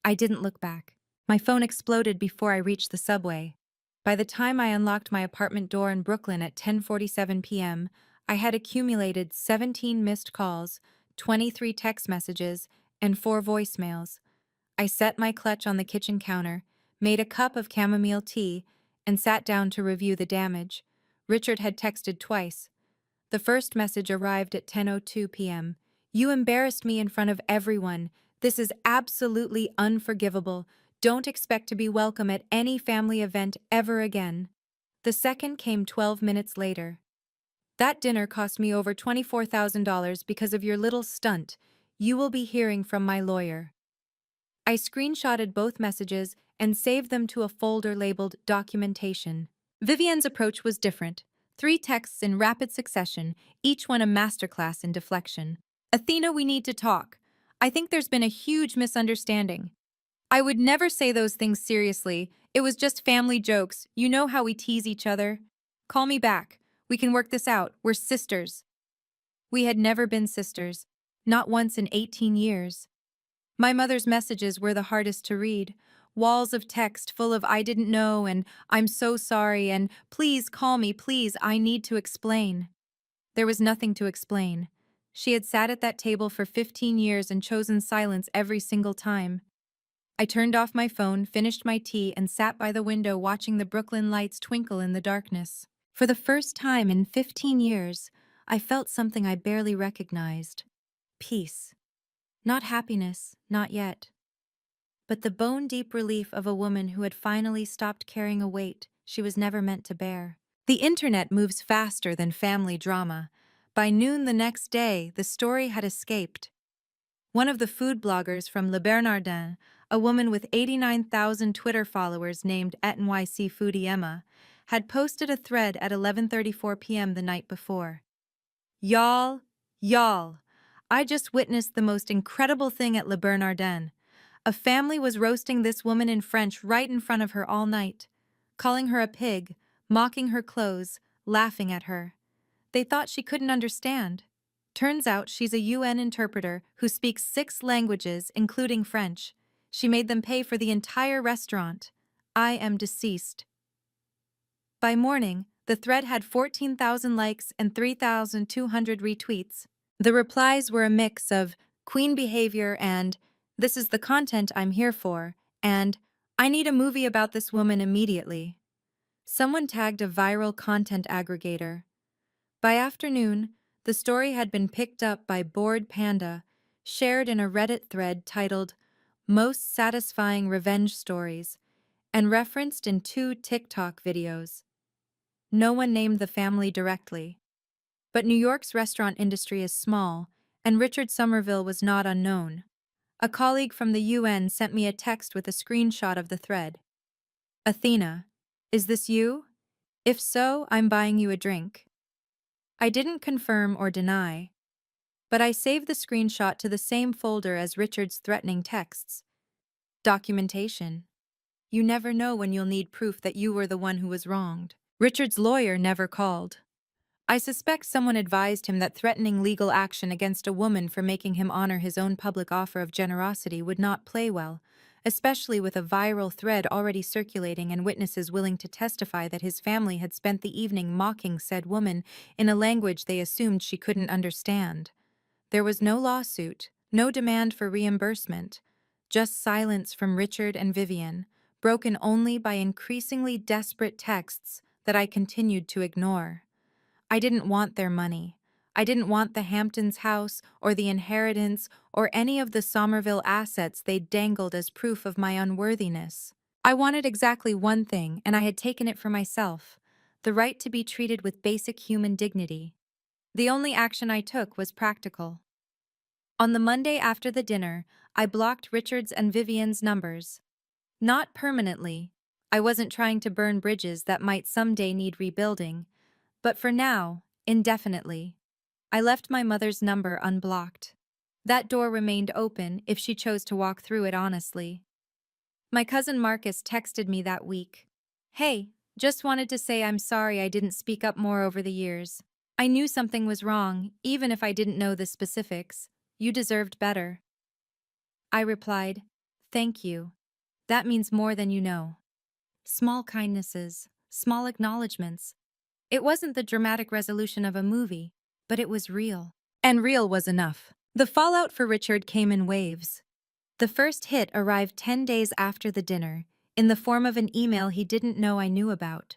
I didn't look back. My phone exploded before I reached the subway. By the time I unlocked my apartment door in Brooklyn at 10:47 p.m., I had accumulated 17 missed calls, 23 text messages, and 4 voicemails. I set my clutch on the kitchen counter, made a cup of chamomile tea, and sat down to review the damage. Richard had texted twice. The first message arrived at 10:02 p.m. "You embarrassed me in front of everyone. This is absolutely unforgivable. Don't expect to be welcome at any family event ever again." The second came 12 minutes later. "That dinner cost me over $24,000 because of your little stunt. You will be hearing from my lawyer." I screenshotted both messages and saved them to a folder labeled Documentation. Vivian's approach was different. 3 texts in rapid succession, each one a masterclass in deflection. Athena, we need to talk. I think there's been a huge misunderstanding. I would never say those things seriously. It was just family jokes. You know how we tease each other. Call me back. We can work this out. We're sisters. We had never been sisters. Not once in 18 years. My mother's messages were the hardest to read. Walls of text full of I didn't know and I'm so sorry and please call me, please, I need to explain. There was nothing to explain. She had sat at that table for 15 years and chosen silence every single time. I turned off my phone, finished my tea, and sat by the window watching the Brooklyn lights twinkle in the darkness. For the first time in 15 years, I felt something I barely recognized. Peace. Not happiness, not yet. But the bone-deep relief of a woman who had finally stopped carrying a weight she was never meant to bear. The internet moves faster than family drama. By noon the next day, the story had escaped. One of the food bloggers from Le Bernardin, a woman with 89,000 Twitter followers named @NYC Foodie Emma, had posted a thread at 11:34 p.m. the night before. Y'all, I just witnessed the most incredible thing at Le Bernardin. A family was roasting this woman in French right in front of her all night, calling her a pig, mocking her clothes, laughing at her. They thought she couldn't understand. Turns out she's a UN interpreter who speaks 6 languages, including French. She made them pay for the entire restaurant. I am deceased. By morning, the thread had 14,000 likes and 3,200 retweets. The replies were a mix of queen behavior and this is the content I'm here for, and I need a movie about this woman immediately. Someone tagged a viral content aggregator. By afternoon, the story had been picked up by Bored Panda, shared in a Reddit thread titled Most Satisfying Revenge Stories, and referenced in 2 TikTok videos. No one named the family directly. But New York's restaurant industry is small, and Richard Somerville was not unknown. A colleague from the UN sent me a text with a screenshot of the thread. Athena, is this you? If so, I'm buying you a drink. I didn't confirm or deny, but I saved the screenshot to the same folder as Richard's threatening texts. Documentation. You never know when you'll need proof that you were the one who was wronged. Richard's lawyer never called. I suspect someone advised him that threatening legal action against a woman for making him honor his own public offer of generosity would not play well, especially with a viral thread already circulating and witnesses willing to testify that his family had spent the evening mocking said woman in a language they assumed she couldn't understand. There was no lawsuit, no demand for reimbursement, just silence from Richard and Vivian, broken only by increasingly desperate texts that I continued to ignore. I didn't want their money. I didn't want the Hamptons house or the inheritance or any of the Somerville assets they dangled as proof of my unworthiness. I wanted exactly one thing, and I had taken it for myself: the right to be treated with basic human dignity. The only action I took was practical. On the Monday after the dinner, I blocked Richard's and Vivian's numbers. Not permanently. I wasn't trying to burn bridges that might someday need rebuilding. But for now, indefinitely. I left my mother's number unblocked. That door remained open if she chose to walk through it honestly. My cousin Marcus texted me that week. Hey, just wanted to say I'm sorry I didn't speak up more over the years. I knew something was wrong, even if I didn't know the specifics. You deserved better. I replied, thank you. That means more than you know. Small kindnesses, small acknowledgments. It wasn't the dramatic resolution of a movie, but it was real. And real was enough. The fallout for Richard came in waves. The first hit arrived 10 days after the dinner, in the form of an email he didn't know I knew about.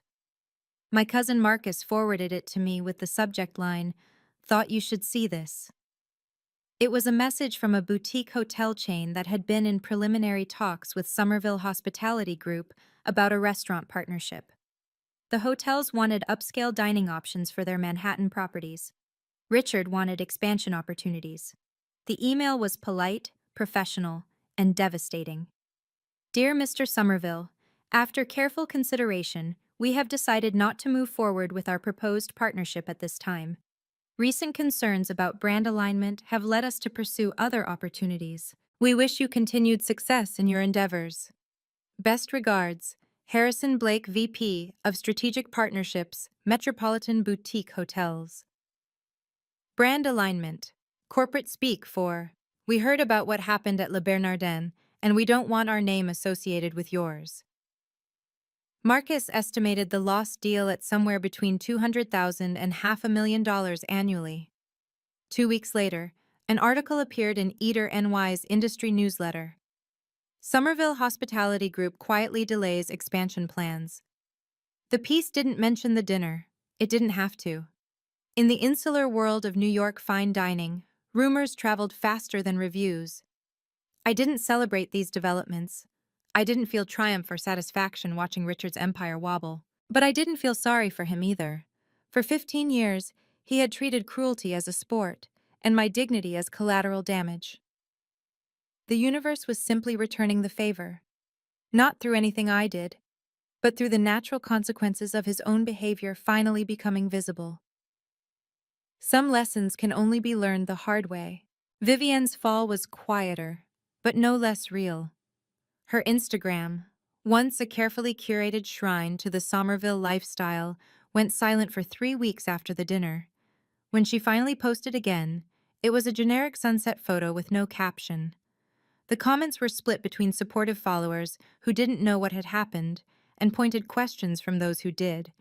My cousin Marcus forwarded it to me with the subject line, "Thought you should see this." It was a message from a boutique hotel chain that had been in preliminary talks with Somerville Hospitality Group about a restaurant partnership. The hotels wanted upscale dining options for their Manhattan properties. Richard wanted expansion opportunities. The email was polite, professional, and devastating. Dear Mr. Somerville, after careful consideration, we have decided not to move forward with our proposed partnership at this time. Recent concerns about brand alignment have led us to pursue other opportunities. We wish you continued success in your endeavors. Best regards, Harrison Blake, VP of Strategic Partnerships, Metropolitan Boutique Hotels. Brand alignment. Corporate speak for, we heard about what happened at Le Bernardin, and we don't want our name associated with yours. Marcus estimated the lost deal at somewhere between $200,000 and $500,000 annually. 2 weeks later, an article appeared in Eater NY's industry newsletter. Somerville Hospitality Group quietly delays expansion plans. The piece didn't mention the dinner. It didn't have to. In the insular world of New York fine dining, rumors traveled faster than reviews. I didn't celebrate these developments. I didn't feel triumph or satisfaction watching Richard's empire wobble. But I didn't feel sorry for him either. For 15 years, he had treated cruelty as a sport, and my dignity as collateral damage. The universe was simply returning the favor. Not through anything I did, but through the natural consequences of his own behavior finally becoming visible. Some lessons can only be learned the hard way. Vivienne's fall was quieter, but no less real. Her Instagram, once a carefully curated shrine to the Somerville lifestyle, went silent for 3 weeks after the dinner. When she finally posted again, it was a generic sunset photo with no caption. The comments were split between supportive followers who didn't know what had happened and pointed questions from those who did.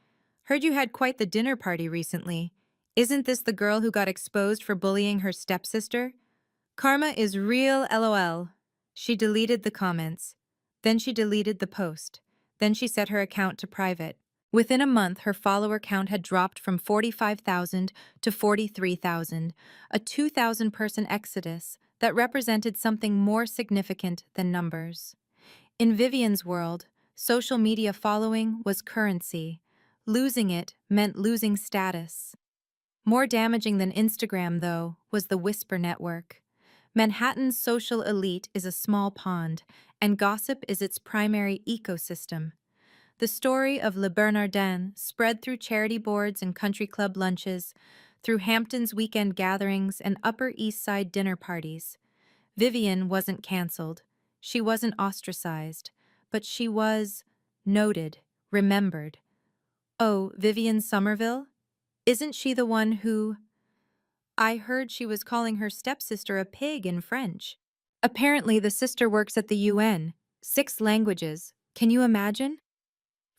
Heard you had quite the dinner party recently. Isn't this the girl who got exposed for bullying her stepsister? Karma is real, LOL. She deleted the comments. Then she deleted the post. Then she set her account to private. Within a month, her follower count had dropped from 45,000 to 43,000, a 2,000-person exodus that represented something more significant than numbers. In Vivian's world, social media following was currency. Losing it meant losing status. More damaging than Instagram, though, was the Whisper network. Manhattan's social elite is a small pond, and gossip is its primary ecosystem. The story of Le Bernardin spread through charity boards and country club lunches, through Hampton's weekend gatherings and Upper East Side dinner parties. Vivian wasn't canceled. She wasn't ostracized. But she was noted, remembered. Oh, Vivian Somerville? Isn't she the one who... I heard she was calling her stepsister a pig in French. Apparently, the sister works at the UN. 6 languages. Can you imagine?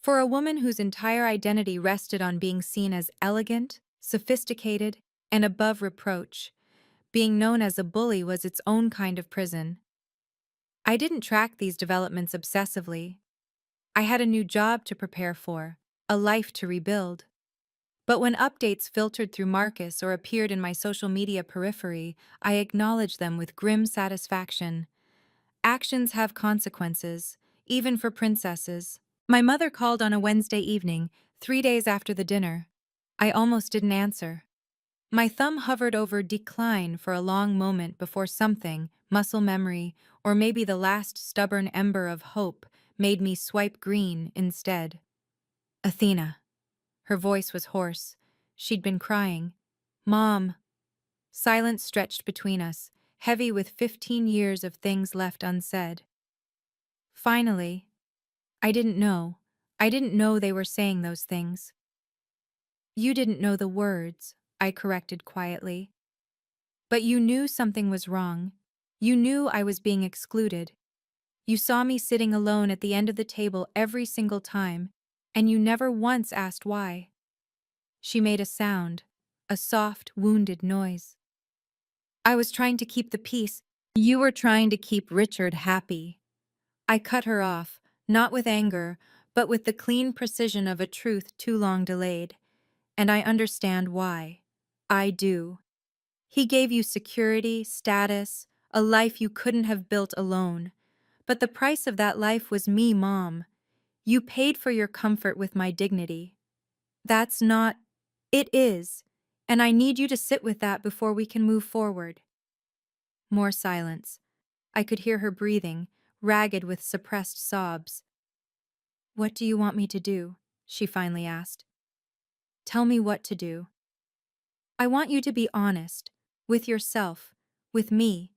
For a woman whose entire identity rested on being seen as elegant, sophisticated, and above reproach, being known as a bully was its own kind of prison. I didn't track these developments obsessively. I had a new job to prepare for, a life to rebuild. But when updates filtered through Marcus or appeared in my social media periphery, I acknowledged them with grim satisfaction. Actions have consequences, even for princesses. My mother called on a Wednesday evening, 3 days after the dinner. I almost didn't answer. My thumb hovered over decline for a long moment before something, muscle memory, or maybe the last stubborn ember of hope, made me swipe green instead. Athena. Her voice was hoarse. She'd been crying. Mom. Silence stretched between us, heavy with 15 years of things left unsaid. Finally, I didn't know. I didn't know they were saying those things. You didn't know the words, I corrected quietly. But you knew something was wrong. You knew I was being excluded. You saw me sitting alone at the end of the table every single time, and you never once asked why. She made a sound, a soft, wounded noise. I was trying to keep the peace. You were trying to keep Richard happy. I cut her off, not with anger, but with the clean precision of a truth too long delayed. And I understand why. I do. He gave you security, status, a life you couldn't have built alone. But the price of that life was me, Mom. You paid for your comfort with my dignity. That's not... It is. And I need you to sit with that before we can move forward. More silence. I could hear her breathing, ragged with suppressed sobs. "What do you want me to do?" she finally asked. "Tell me what to do." "I want you to be honest. With yourself. With me.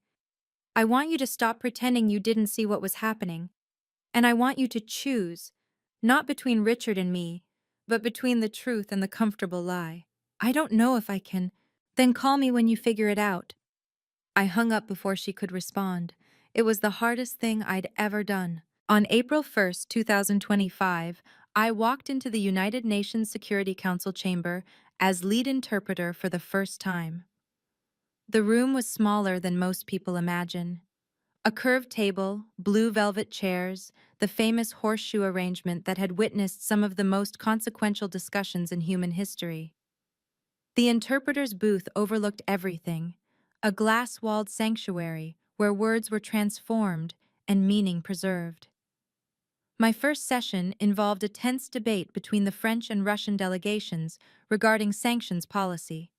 I want you to stop pretending you didn't see what was happening. And I want you to choose, not between Richard and me, but between the truth and the comfortable lie. I don't know if I can." "Then call me when you figure it out." I hung up before she could respond. It was the hardest thing I'd ever done. On April 1st, 2025, I walked into the United Nations Security Council chamber as lead interpreter for the first time. The room was smaller than most people imagine. A curved table, blue velvet chairs, the famous horseshoe arrangement that had witnessed some of the most consequential discussions in human history. The interpreter's booth overlooked everything, a glass-walled sanctuary where words were transformed and meaning preserved. My first session involved a tense debate between the French and Russian delegations regarding sanctions policy.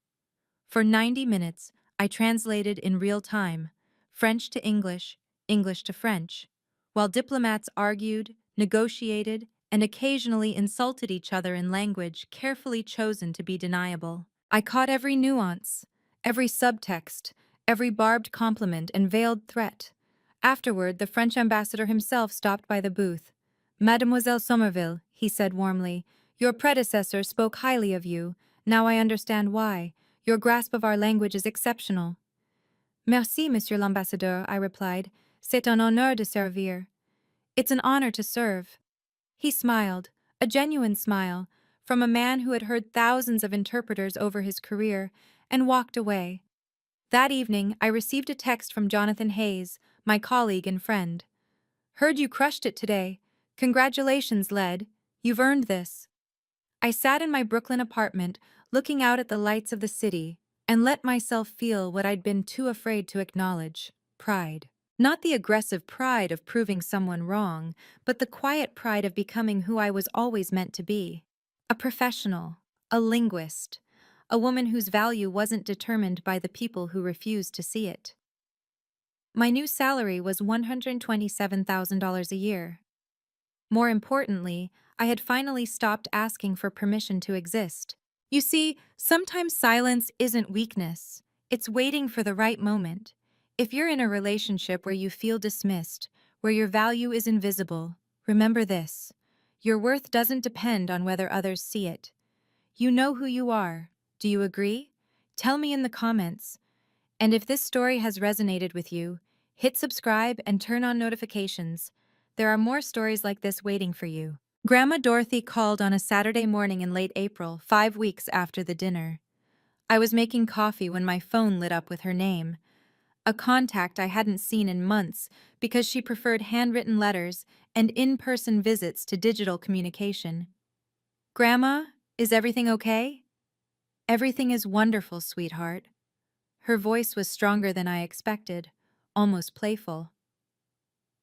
For 90 minutes, I translated in real time, French to English, English to French, while diplomats argued, negotiated, and occasionally insulted each other in language carefully chosen to be deniable. I caught every nuance, every subtext, every barbed compliment and veiled threat. Afterward, the French ambassador himself stopped by the booth. "Mademoiselle Somerville," he said warmly, "your predecessor spoke highly of you. Now I understand why. Your grasp of our language is exceptional." "Merci, Monsieur l'Ambassadeur," I replied. "C'est un honneur de servir." "It's an honor to serve." He smiled, a genuine smile, from a man who had heard thousands of interpreters over his career, and walked away. That evening, I received a text from Jonathan Hayes, my colleague and friend. "Heard you crushed it today. Congratulations, Led. You've earned this." I sat in my Brooklyn apartment, looking out at the lights of the city, and let myself feel what I'd been too afraid to acknowledge: pride. Not the aggressive pride of proving someone wrong, but the quiet pride of becoming who I was always meant to be. A professional, a linguist, a woman whose value wasn't determined by the people who refused to see it. My new salary was $127,000 a year. More importantly, I had finally stopped asking for permission to exist. You see, sometimes silence isn't weakness. It's waiting for the right moment. If you're in a relationship where you feel dismissed, where your value is invisible, remember this: your worth doesn't depend on whether others see it. You know who you are. Do you agree? Tell me in the comments. And if this story has resonated with you, hit subscribe and turn on notifications. There are more stories like this waiting for you. Grandma Dorothy called on a Saturday morning in late April, 5 weeks after the dinner. I was making coffee when my phone lit up with her name, a contact I hadn't seen in months because she preferred handwritten letters and in-person visits to digital communication. "Grandma, is everything okay?" "Everything is wonderful, sweetheart." Her voice was stronger than I expected, almost playful.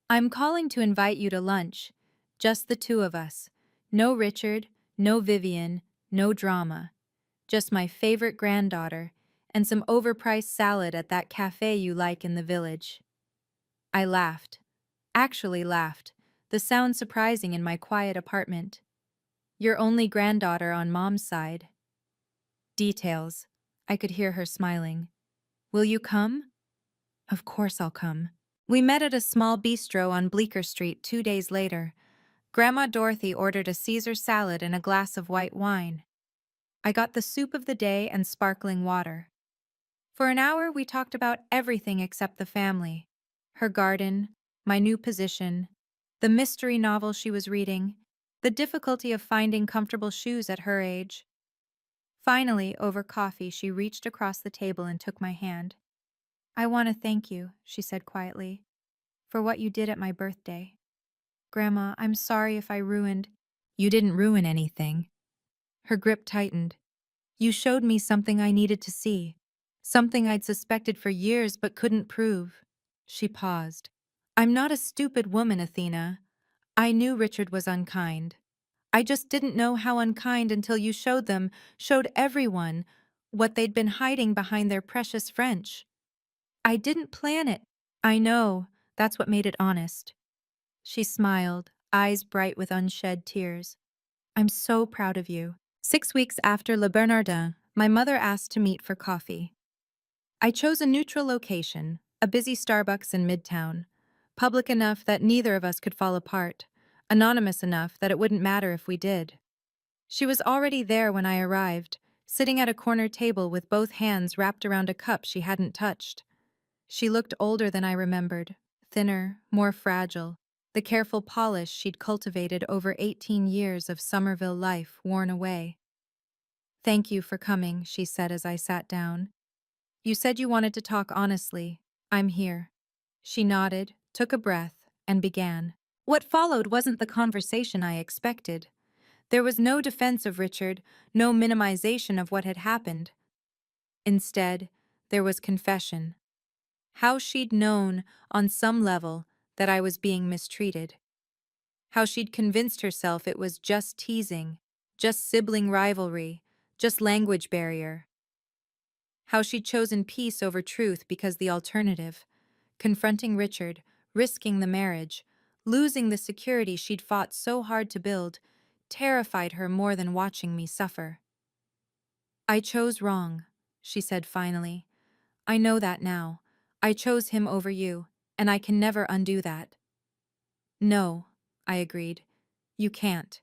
"I'm calling to invite you to lunch. Just the two of us. No Richard, no Vivian, no drama. Just my favorite granddaughter, and some overpriced salad at that cafe you like in the village." I laughed. Actually laughed, the sound surprising in my quiet apartment. "Your only granddaughter on Mom's side." Details. I could hear her smiling. "Will you come?" "Of course I'll come." We met at a small bistro on Bleecker Street 2 days later. Grandma Dorothy ordered a Caesar salad and a glass of white wine. I got the soup of the day and sparkling water. For an hour, we talked about everything except the family. Her garden, my new position, the mystery novel she was reading, the difficulty of finding comfortable shoes at her age. Finally, over coffee, she reached across the table and took my hand. "I want to thank you," she said quietly, "for what you did at my birthday. Grandma, I'm sorry if I ruined—" "You didn't ruin anything." Her grip tightened. "You showed me something I needed to see. Something I'd suspected for years but couldn't prove." She paused. "I'm not a stupid woman, Athena. I knew Richard was unkind. I just didn't know how unkind until you showed everyone, what they'd been hiding behind their precious French. I didn't plan it." "I know. That's what made it honest. She smiled, eyes bright with unshed tears. I'm so proud of you. 6 weeks after Le Bernardin, my mother asked to meet for coffee. I chose a neutral location, a busy Starbucks in Midtown, public enough that neither of us could fall apart, anonymous enough that it wouldn't matter if we did. She was already there when I arrived, sitting at a corner table with both hands wrapped around a cup she hadn't touched. She looked older than I remembered, thinner, more fragile, the careful polish she'd cultivated over 18 years of Somerville life worn away. Thank you for coming, she said as I sat down. You said you wanted to talk honestly. I'm here. She nodded, took a breath, and began. What followed wasn't the conversation I expected. There was no defense of Richard, no minimization of what had happened. Instead, there was confession. How she'd known, on some level, that I was being mistreated. How she'd convinced herself it was just teasing, just sibling rivalry, just language barrier. How she'd chosen peace over truth because the alternative, confronting Richard, risking the marriage, losing the security she'd fought so hard to build, terrified her more than watching me suffer. I chose wrong, she said finally. I know that now. I chose him over you, and I can never undo that. No, I agreed. You can't.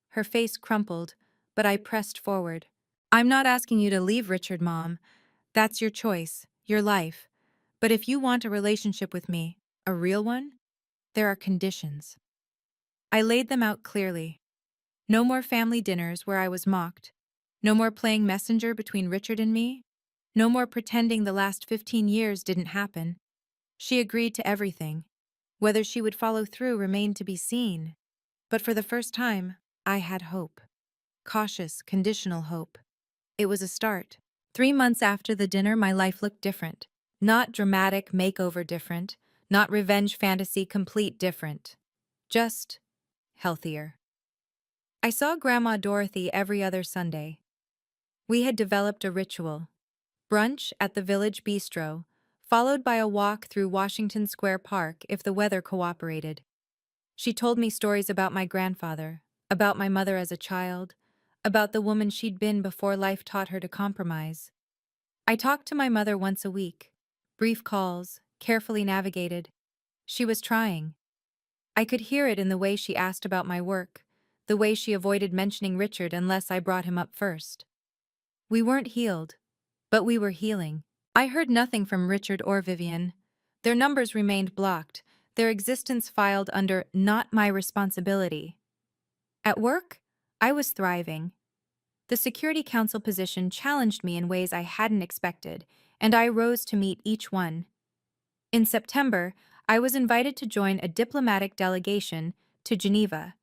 Her face crumpled, but I pressed forward. I'm not asking you to leave Richard, Mom. That's your choice, your life. But if you want a relationship with me, a real one, there are conditions. I laid them out clearly. No more family dinners where I was mocked. No more playing messenger between Richard and me. No more pretending the last 15 years didn't happen. She agreed to everything. Whether she would follow through remained to be seen. But for the first time, I had hope. Cautious, conditional hope. It was a start. 3 months after the dinner, my life looked different. Not dramatic makeover different, not revenge fantasy complete different. Just healthier. I saw Grandma Dorothy every other Sunday. We had developed a ritual. Brunch at the village bistro, followed by a walk through Washington Square Park if the weather cooperated. She told me stories about my grandfather, about my mother as a child, about the woman she'd been before life taught her to compromise. I talked to my mother once a week. Brief calls, carefully navigated. She was trying. I could hear it in the way she asked about my work, the way she avoided mentioning Richard unless I brought him up first. We weren't healed, but we were healing. I heard nothing from Richard or Vivian. Their numbers remained blocked, their existence filed under "not my responsibility." At work, I was thriving. The Security Council position challenged me in ways I hadn't expected, and I rose to meet each one. In September, I was invited to join a diplomatic delegation to Geneva,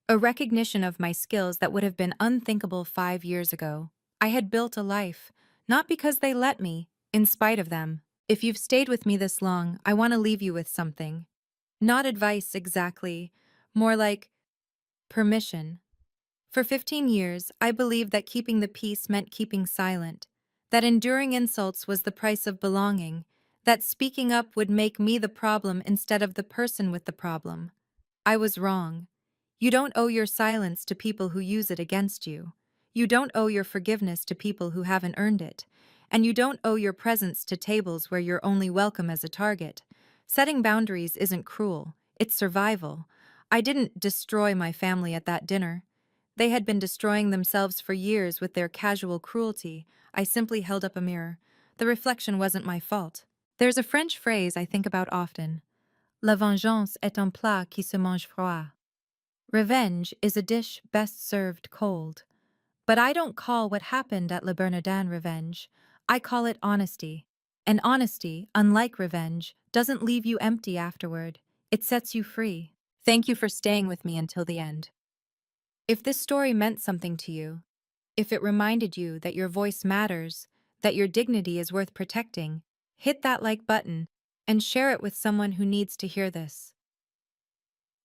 a recognition of my skills that would have been unthinkable 5 years ago. I had built a life, not because they let me, in spite of them. If you've stayed with me this long, I want to leave you with something. Not advice exactly, more like permission. For 15 years, I believed that keeping the peace meant keeping silent, that enduring insults was the price of belonging, that speaking up would make me the problem instead of the person with the problem. I was wrong. You don't owe your silence to people who use it against you. You don't owe your forgiveness to people who haven't earned it. And you don't owe your presence to tables where you're only welcome as a target. Setting boundaries isn't cruel, it's survival. I didn't destroy my family at that dinner. They had been destroying themselves for years with their casual cruelty. I simply held up a mirror. The reflection wasn't my fault. There's a French phrase I think about often. La vengeance est un plat qui se mange froid. Revenge is a dish best served cold. But I don't call what happened at Le Bernardin revenge. I call it honesty. And honesty, unlike revenge, doesn't leave you empty afterward. It sets you free. Thank you for staying with me until the end. If this story meant something to you, if it reminded you that your voice matters, that your dignity is worth protecting, hit that like button and share it with someone who needs to hear this.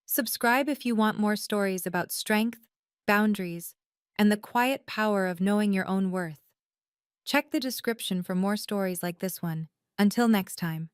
Subscribe if you want more stories about strength, boundaries, and the quiet power of knowing your own worth. Check the description for more stories like this one. Until next time.